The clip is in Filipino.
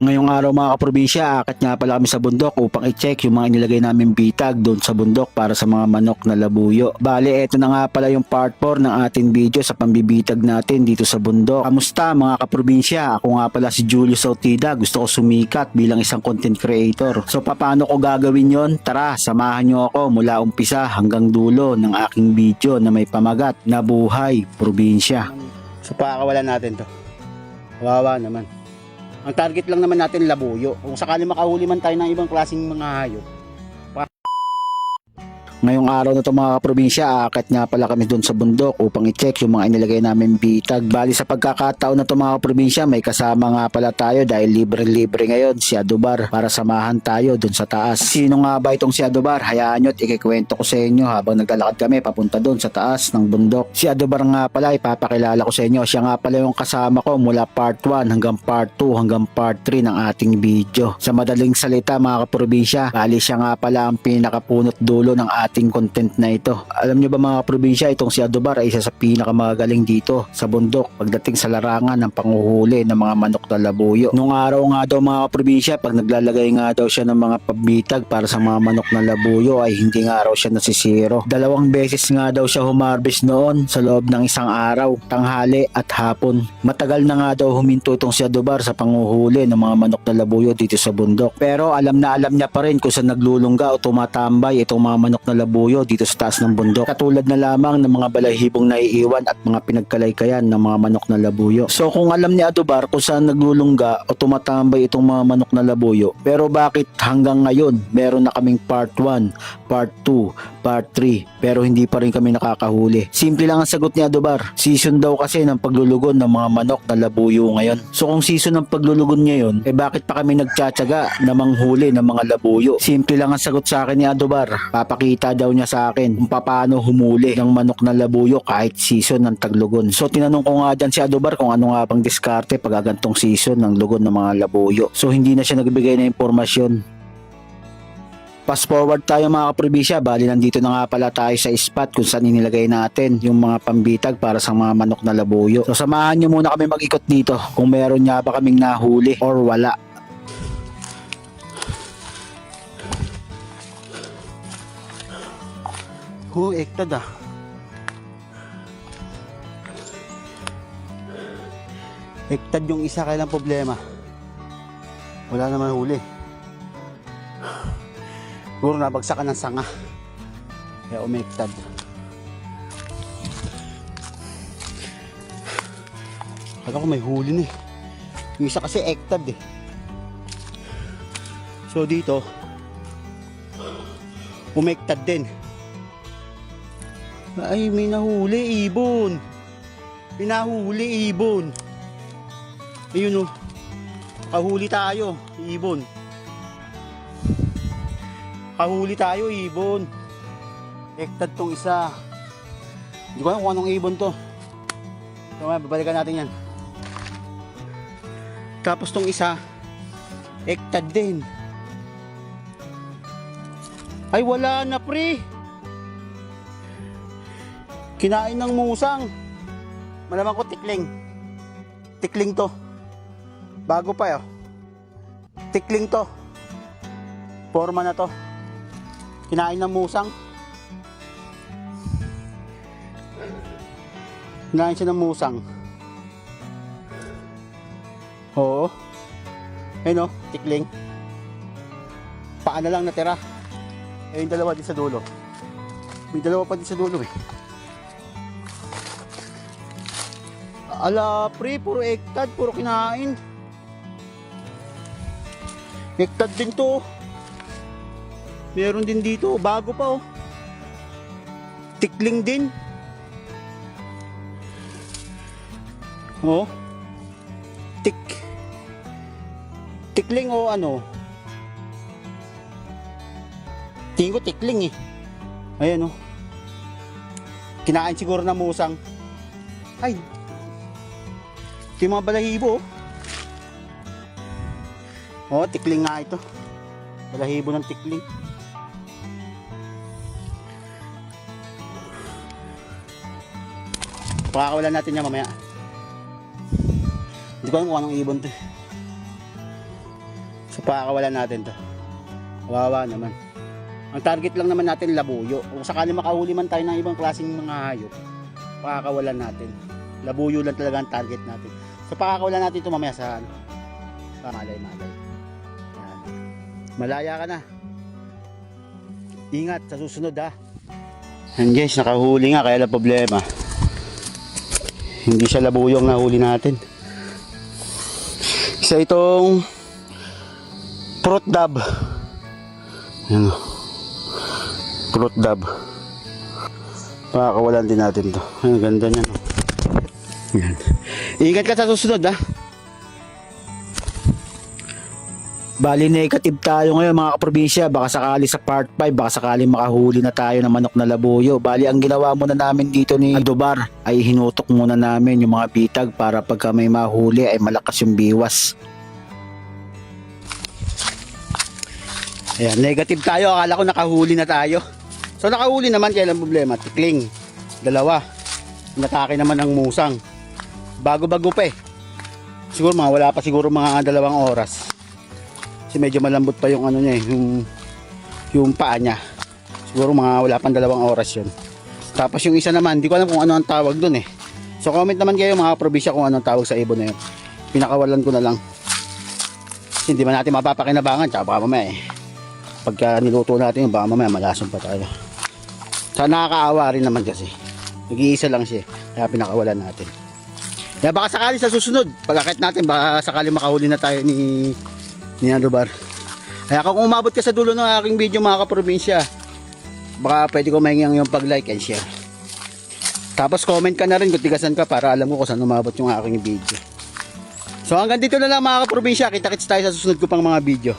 Ngayong araw mga kaprobinsya, akit nga pala kami sa bundok upang i-check yung mga inilagay namin bitag doon sa bundok para sa mga manok na labuyo. Bale, eto na nga pala yung part 4 ng ating video sa pambibitag natin dito sa bundok. Kamusta mga kaprobinsya? Ako nga pala si Julius Sautida, gusto ko sumikat bilang isang content creator. So paano ko gagawin yon? Tara, samahan nyo ako mula umpisa hanggang dulo ng aking video na may pamagat na buhay probinsya. So pakakawalan natin to. Kawawa naman. Ang target lang naman natin labuyo. Kung sakali makahuli man tayo ng ibang klaseng mga hayop. Ngayong araw na ito mga kaprobinsya, akit nga pala kami doon sa bundok upang i-check yung mga inilagay namin bitag. Bali sa pagkakataon na ito mga kaprobinsya, may kasama nga pala tayo dahil libre-libre ngayon si Adobar para samahan tayo doon sa taas. Sino nga ba itong si Adobar? Hayaan nyo at ikikwento ko sa inyo habang naglalakad kami papunta doon sa taas ng bundok. Si Adobar nga pala, ipapakilala ko sa inyo. Siya nga pala yung kasama ko mula part 1 hanggang part 2 hanggang part 3 ng ating video. Sa madaling salita mga kaprobinsya, bali siya nga pala ang pinakapunot dulo ng ating content na ito. Alam nyo ba mga probinsya, itong si Adobar ay isa sa pinakamagaling dito sa bundok pagdating sa larangan ng panguhuli ng mga manok na labuyo. Nung araw nga daw mga probinsya, pag naglalagay nga daw siya ng mga pabitag para sa mga manok na labuyo ay hindi nga raw siya nasisiro. 2 beses nga daw siya humarbis noon sa loob ng isang araw, tanghali at hapon. Matagal na nga daw huminto itong si Adobar sa panguhuli ng mga manok na labuyo dito sa bundok. Pero alam na alam niya pa rin kung saan naglulungga o tumatambay itong mga manok na labuyo dito sa taas ng bundok. Katulad na lamang ng mga balahibong naiiwan at mga pinagkalaykayan ng mga manok na labuyo. So kung alam ni Adobar kung saan naglulungga o tumatambay itong mga manok na labuyo, pero bakit hanggang ngayon meron na kaming part 1, part 2, part 3 pero hindi pa rin kami nakakahuli? Simple lang ang sagot ni Adobar. Season daw kasi ng paglulugon ng mga manok na labuyo ngayon. So kung season ng paglulugon ngayon, bakit pa kami nagtsatsaga na manghuli ng mga labuyo? Simple lang ang sagot sa akin ni Adobar. Papakita daw niya sa akin kung paano humuli ng manok na labuyo kahit season ng taglugon. So tinanong ko nga dyan si Adobar kung ano nga bang diskarte pag agantong season ng lugon ng mga labuyo. So hindi na siya nagbigay ng impormasyon. Fast forward tayo mga kaprobinsya, bali nandito na nga pala tayo sa spot kung saan inilagay natin yung mga pambitag para sa mga manok na labuyo. So samahan nyo muna kami mag-ikot dito kung meron nga ba kaming nahuli or wala. Ektad ah. Ektad yung isa, kailang problema. Wala naman huli. Siguro nabagsakan ng sanga. Kaya umektad. Kala ko may huli na eh. Yung isa kasi ektad eh. So dito, umektad din. Ay, may nahuli, ibon. May nahuli, ibon. Ayun o. Kahuli tayo, ibon. Kahuli tayo, ibon. Ektad tong isa. Hindi ko alam kung anong ibon to. So, babalikan natin yan. Tapos tong isa, ektad din. Ay, wala na, pre. Kinain ng musang. Malamang ko tikling. Tikling to. Bago pa yun. Tikling to. Forma na to. Kinain ng musang. Kinain siya ng musang. Oo. Ayun o, tikling. Paa na lang natira. Ayun, dalawa din sa dulo. May dalawa pa din sa dulo eh. Ala, pre, puro ektad, puro kinain. Ektad din to. Meron din dito, bago pa oh. Tikling din. Oh. Tikling o ano? Tingin ko tikling eh. Ayan oh. Kinain siguro ng musang. Ay. Ito yung mga balahibo oh. Tikling nga ito. Balahibo ng tikling. Pakakawalan natin yan mamaya. Hindi ko alam kung anong ibon to. So pakakawalan natin to. Kawawa naman. Ang target lang naman natin labuyo. Kung sakali makahuli man tayo ng ibang klaseng mga hayop, pakakawalan natin. Labuyo lang talaga ang target natin. So pakakawalan natin ito mamaya sa pamalay-malay. Yan. Malaya ka na. Ingat sa susunod ha. And guys, nakahuli nga kaya lang problema. Hindi siya labuyo ang nahuli natin. Isa itong fruit dab. Yan o. Fruit dab. Pakakawalan din natin to. Ay, ganda niya no. Yan. Ingat ka sa susunod ha. Bali negative tayo ngayon mga kaprobinsya, baka sakali sa part 5, baka sakali makahuli na tayo ng manok na labuyo. Bali ang ginawa muna namin dito ni Adobar ay hinutok muna namin yung mga bitag para pagka may mahuli ay malakas yung biwas. Ayan, negative tayo. Akala ko nakahuli na tayo. So nakahuli naman, kaya lang problema. Tikling. Dalawa. Natake naman ang musang. Bago-bago pa eh. Siguro mga wala pa siguro mga 2 oras. Kasi medyo malambot pa yung ano niya eh, yung paa niya. Siguro mga wala pang 2 oras yun. Tapos yung isa naman, hindi ko alam kung ano ang tawag dun eh. So comment naman kayo mga probinsya kung ano ang tawag sa ibon na yun. Pinakawalan ko na lang. Kasi hindi man natin mapapakinabangan, tsaka baka mamaya eh. Pagka niluto natin, baka mamaya malason pa tayo. Sa nakakaawa rin naman kasi. Nag-iisa lang siya, kaya pinakawalan natin. Kaya baka sakali sa susunod, pagkakit natin, baka sakali makahuli na tayo ni Adobar. Kaya kung umabot ka sa dulo ng aking video mga kaprobinsya, baka pwede ko mahingi yung pag-like and share. Tapos comment ka na rin kung tigasan ka para alam ko kung saan umabot yung aking video. So hanggang dito na lang mga kaprobinsya, kita-kits tayo sa susunod ko pang mga video.